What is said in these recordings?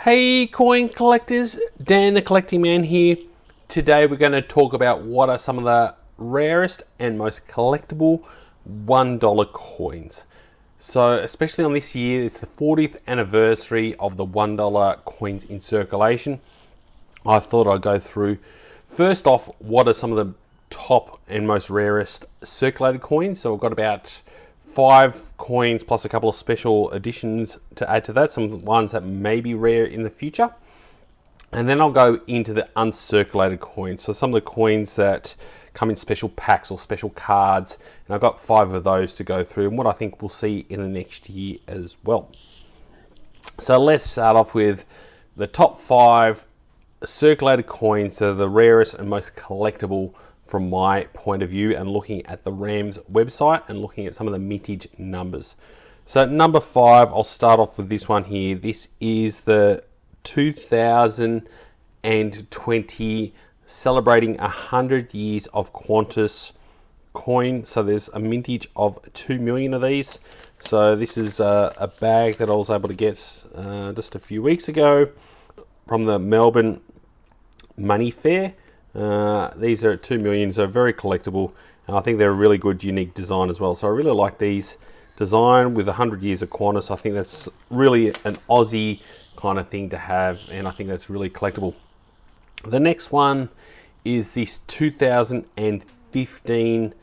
Hey coin collectors, Dan the Collecting Man here. Today we're going to talk about what are some of the rarest and most collectible $1 coins. So especially on this year, it's the 40th anniversary of the $1 coins in circulation. I thought I'd go through, first off, what are some of the top and most rarest circulated coins. So we've got about 5 coins plus a couple of special editions to add to that, some ones that may be rare in the future. And then I'll go into the uncirculated coins, so some of the coins that come in special packs or special cards, and I've got 5 of those to go through and what I think we'll see in the next year as well. So let's start off with the top 5 circulated coins that are the rarest and most collectible from my point of view, and looking at the Rams website and looking at some of the mintage numbers. So number 5, I'll start off with this one here. This is the 2020 celebrating 100 years of Qantas coin. So there's a mintage of 2 million of these. So this is a bag that I was able to get just a few weeks ago from the Melbourne Money Fair. These are at 2 million, so very collectible, and I think they're a really good, unique design as well. So I really like these design with 100 years of Qantas. I think that's really an Aussie kind of thing to have, and I think that's really collectible. The next one is this 2015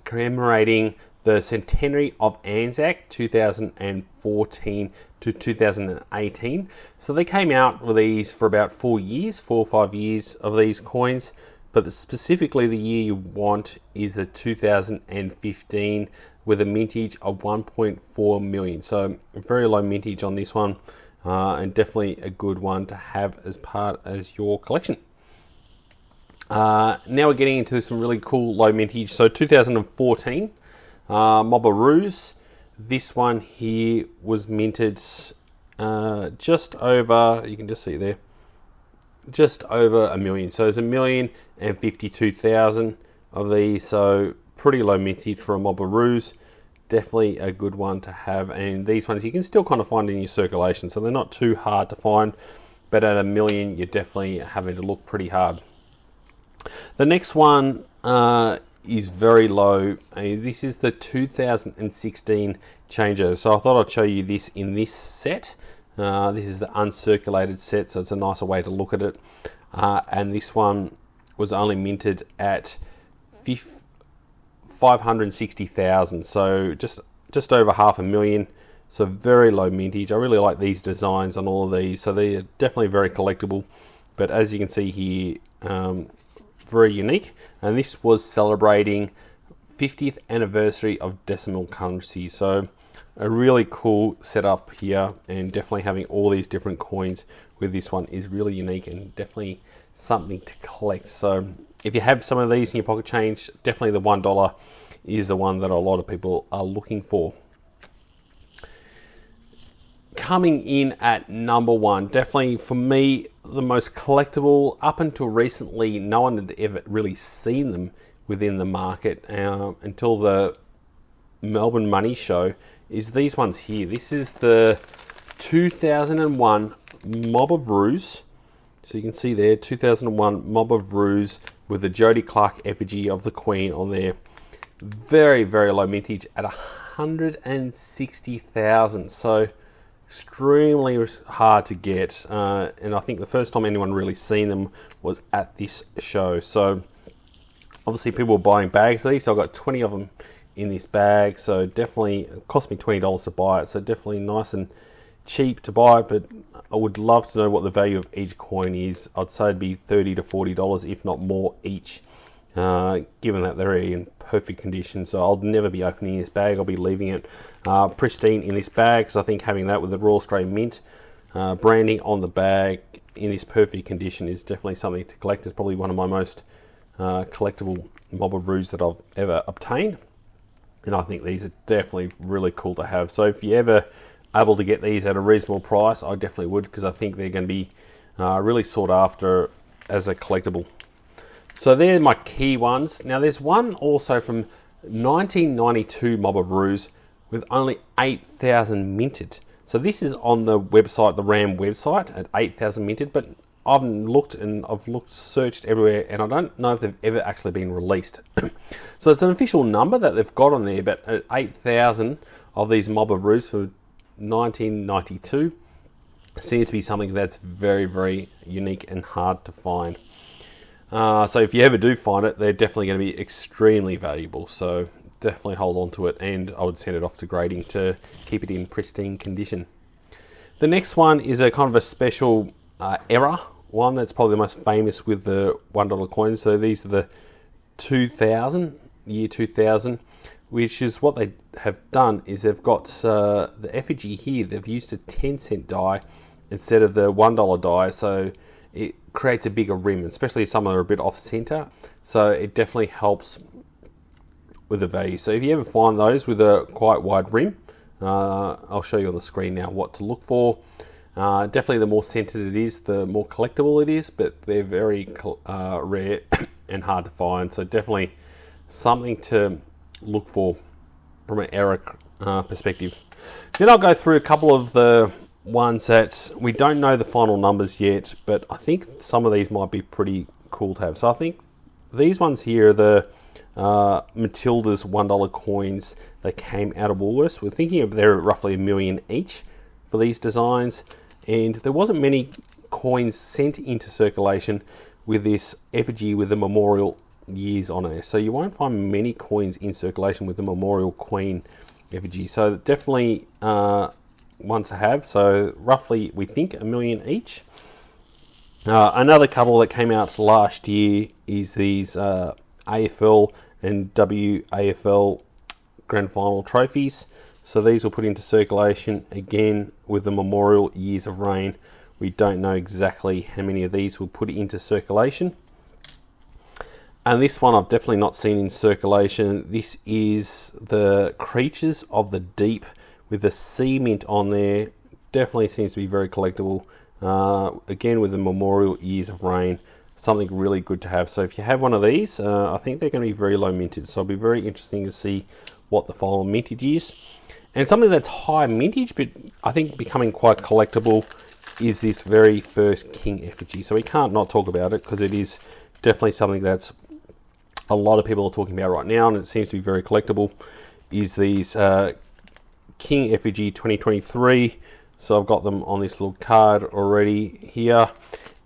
commemorating the centenary of Anzac, 2014 to 2018. So they came out with these for about 4 or 5 years of these coins, but specifically the year you want is the 2015 with a mintage of 1.4 million. So a very low mintage on this one, and definitely a good one to have as part as your collection. Now we're getting into some really cool low mintage. So 2014 Mobber Ruse. This one here was minted just over, you can just see there, just over a million. So there's 1,052,000 of these. So pretty low mintage for a Mobber Ruse. Definitely a good one to have. And these ones you can still kind of find in your circulation, so they're not too hard to find. But at a million, you're definitely having to look pretty hard. The next one is very low. This is the 2016 changer. So I thought I'd show you this in this set. This is the uncirculated set, so it's a nicer way to look at it. And this one was only minted at 560,000, so just over 500,000. So very low mintage. I really like these designs on all of these, so they are definitely very collectible. But as you can see here, very unique, and this was celebrating 50th anniversary of decimal currency. So a really cool setup here, and definitely having all these different coins with this one is really unique and definitely something to collect. So if you have some of these in your pocket change, definitely the $1 is the one that a lot of people are looking for. Coming in at number 1, definitely for me the most collectible. Up until recently, no one had ever really seen them within the market until the Melbourne Money Show, is these ones here. This is the 2001 Mob of Ruse. So you can see there, 2001 Mob of Ruse with the Jodie Clark effigy of the Queen on there. Very, very low mintage at 160,000. So extremely hard to get, and I think the first time anyone really seen them was at this show. So obviously people were buying bags of these, so I got 20 of them in this bag. So definitely it cost me $20 to buy it, so definitely nice and cheap to buy. But I would love to know what the value of each coin is. I'd say it'd be $30 to $40, if not more each, given that they're in perfect condition. So I'll never be opening this bag. I'll be leaving it pristine in this bag, because I think having that with the Royal Australian Mint branding on the bag in this perfect condition is definitely something to collect. It's probably one of my most collectible Mob of Ruse that I've ever obtained, and I think these are definitely really cool to have. So if you're ever able to get these at a reasonable price, I definitely would, because I think they're going to be really sought after as a collectible. So they're my key ones. Now there's one also from 1992 Mob of Ruse with only 8,000 minted. So this is on the website, the RAM website, at 8,000 minted, but I've looked and searched everywhere, and I don't know if they've ever actually been released. So it's an official number that they've got on there, but at 8,000 of these Mob of Ruse for 1992 seems to be something that's very, very unique and hard to find. So if you ever do find it, they're definitely going to be extremely valuable. So definitely hold on to it, and I would send it off to grading to keep it in pristine condition. The next one is a kind of a special era one that's probably the most famous with the $1 coins. So these are the 2000, year 2000, which is what they have done is they've got the effigy here. They've used a 10-cent die instead of the $1 die, so it creates a bigger rim, especially some are a bit off center. So it definitely helps with the value. So if you ever find those with a quite wide rim, I'll show you on the screen now what to look for. Definitely the more centered it is, the more collectible it is, but they're very rare and hard to find. So definitely something to look for from an era perspective. Then I'll go through a couple of the ones that we don't know the final numbers yet, but I think some of these might be pretty cool to have. So I think these ones here are the Matilda's $1 coins that came out of Woolworths. We're thinking of they're roughly $1 million each for these designs, and there wasn't many coins sent into circulation with this effigy with the memorial years on it. So you won't find many coins in circulation with the memorial queen effigy. So definitely one to have. So roughly we think $1 million each. Another couple that came out last year is these AFL and WAFL Grand Final trophies. So these will put into circulation again with the memorial years of reign. We don't know exactly how many of these will put into circulation. And this one I've definitely not seen in circulation. This is the Creatures of the Deep with the sea mint on there. Definitely seems to be very collectible. Again with the memorial years of reign. Something really good to have. So if you have one of these, I think they're going to be very low minted. So it'll be very interesting to see what the final mintage is. And something that's high mintage, but I think becoming quite collectible, is this very first king effigy. So we can't not talk about it because it is definitely something that's a lot of people are talking about right now, and it seems to be very collectible, is these king effigy 2023. So I've got them on this little card already here,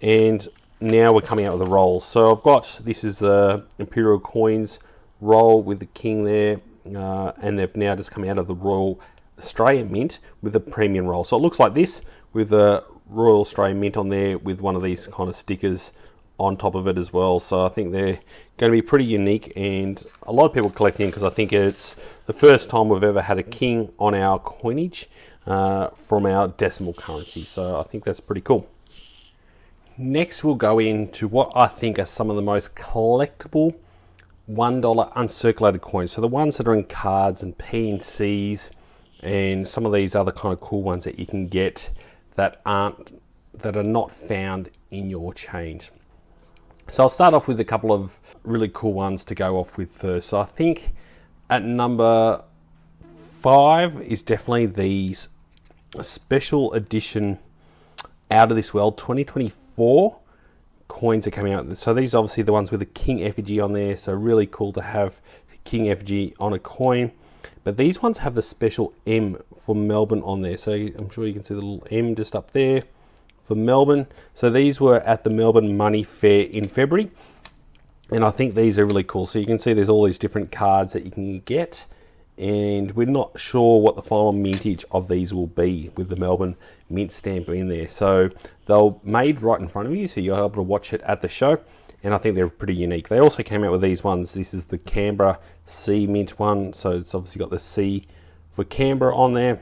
and now we're coming out with the rolls. So I've got, this is the Imperial Coins roll with the king there, and they've now just come out of the Royal Australian Mint with the premium roll. So it looks like this with the Royal Australian Mint on there with one of these kind of stickers on top of it as well. So I think they're going to be pretty unique, and a lot of people collecting because I think it's the first time we've ever had a king on our coinage from our decimal currency. So I think that's pretty cool. Next we'll go into what I think are some of the most collectible $1 uncirculated coins. So the ones that are in cards and PNCs and some of these other kind of cool ones that you can get that are not found in your change. So I'll start off with a couple of really cool ones to go off with first. So I think at number 5 is definitely these special edition Out of This World 2024 coins are coming out. So these are obviously the ones with the king effigy on there. So really cool to have the king effigy on a coin. But these ones have the special M for Melbourne on there. So I'm sure you can see the little M just up there for Melbourne. So these were at the Melbourne Money Fair in February, and I think these are really cool. So you can see there's all these different cards that you can get, and we're not sure what the final mintage of these will be with the Melbourne Mint stamp in there. So they're made right in front of you, so you're able to watch it at the show, and I think they're pretty unique. They also came out with these ones. This is the Canberra C Mint one, so it's obviously got the C for Canberra on there.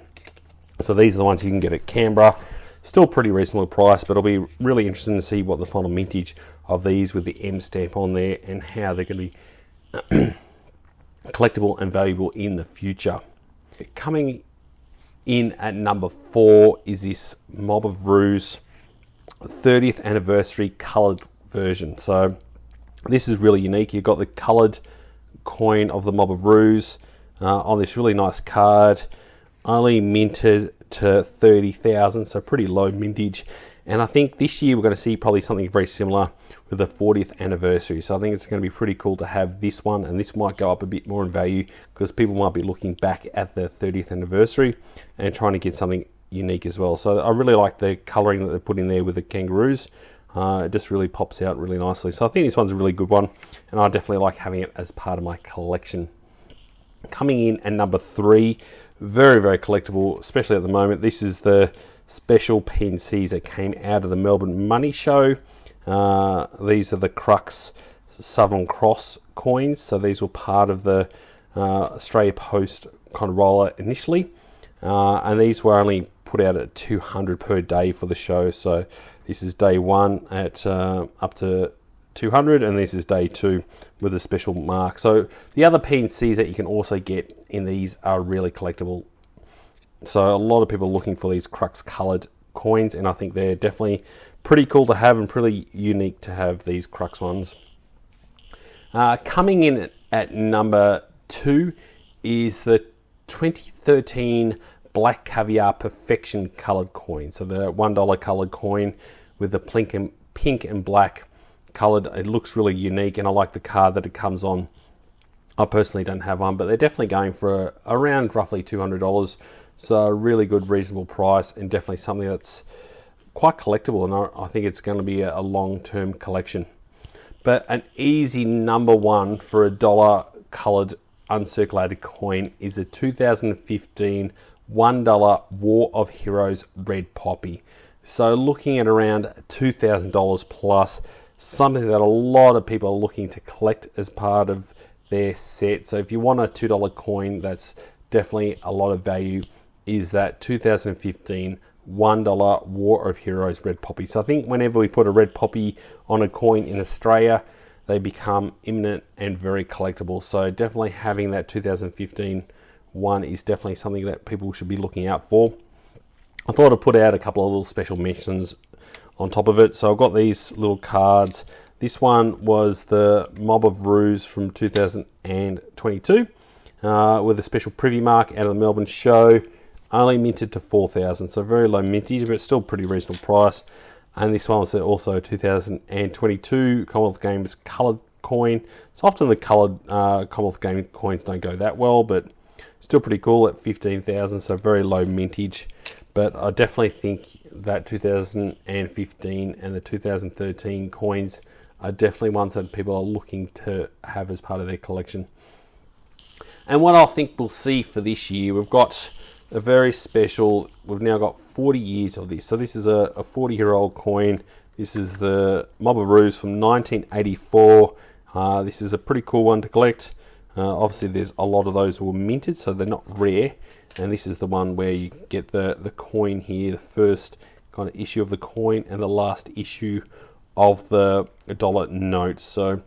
So these are the ones you can get at Canberra. Still pretty reasonable price, but it'll be really interesting to see what the final mintage of these with the M stamp on there and how they're going to be collectible and valuable in the future. Coming in at number 4 is this Mob of Ruse 30th anniversary coloured version. So this is really unique. You've got the coloured coin of the Mob of Ruse on this really nice card, only minted to 30,000, so pretty low mintage. And I think this year we're going to see probably something very similar with the 40th anniversary. So I think it's going to be pretty cool to have this one, and this might go up a bit more in value because people might be looking back at the 30th anniversary and trying to get something unique as well. So I really like the colouring that they put in there with the kangaroos. It just really pops out really nicely. So I think this one's a really good one, and I definitely like having it as part of my collection. Coming in at number 3, very, very collectible, especially at the moment. This is the special PNCs that came out of the Melbourne Money Show. These are the Crux Southern Cross coins. So these were part of the Australia Post kind of rollout initially. And these were only put out at 200 per day for the show. So this is day 1 at up to 200, and this is day 2 with a special mark. So the other PNCs that you can also get in these are really collectible. So a lot of people are looking for these Crux coloured coins, and I think they're definitely pretty cool to have and pretty unique to have these Crux ones. Coming in at number 2 is the 2013 Black Caviar Perfection coloured coin. So the $1 coloured coin with the pink and black coloured. It looks really unique, and I like the card that it comes on. I personally don't have one, but they're definitely going for around roughly $200. So a really good, reasonable price, and definitely something that's quite collectible, and I think it's going to be a long-term collection. But an easy number 1 for $1 coloured uncirculated coin is a 2015 $1 War of Heroes Red Poppy. So looking at around $2,000 plus, something that a lot of people are looking to collect as part of their set. So if you want a $2 coin, that's definitely a lot of value, is that 2015 $1 War of Heroes Red Poppy. So I think whenever we put a red poppy on a coin in Australia, they become imminent and very collectible. So definitely having that 2015 one is definitely something that people should be looking out for. I thought I'd put out a couple of little special mentions on top of it. So I've got these little cards. This one was the Mob of Ruse from 2022 with a special privy mark out of the Melbourne show. Only minted to 4,000, so very low mintage, but still pretty reasonable price. And this one was also 2022 Commonwealth Games coloured coin. So often the coloured Commonwealth Games coins don't go that well, but still pretty cool at 15,000, so very low mintage. But I definitely think that 2015 and the 2013 coins are definitely ones that people are looking to have as part of their collection. And what I think we'll see for this year, we've got a very special, we've now got 40 years of this. So this is a 40-year-old coin. This is the Mob of Ruse from 1984. This is a pretty cool one to collect. Obviously there's a lot of those who were minted, so they're not rare. And this is the one where you get the coin here, the first kind of issue of the coin and the last issue of the dollar notes. So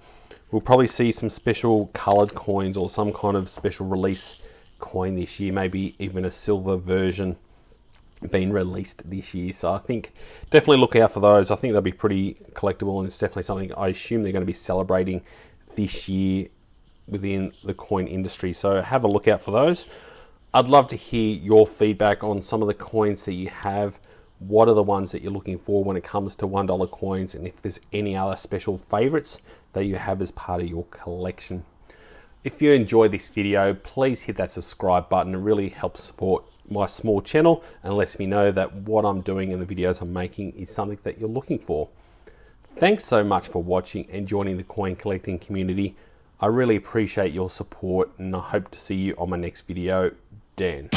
we'll probably see some special coloured coins or some kind of special release coin this year, maybe even a silver version being released this year. So I think definitely look out for those. I think they'll be pretty collectible, and it's definitely something I assume they're going to be celebrating this year within the coin industry. So have a look out for those. I'd love to hear your feedback on some of the coins that you have. What are the ones that you're looking for when it comes to $1 coins, and if there's any other special favorites that you have as part of your collection. If you enjoyed this video, please hit that subscribe button. It really helps support my small channel and lets me know that what I'm doing and the videos I'm making is something that you're looking for. Thanks so much for watching and joining the coin collecting community. I really appreciate your support, and I hope to see you on my next video. Dan.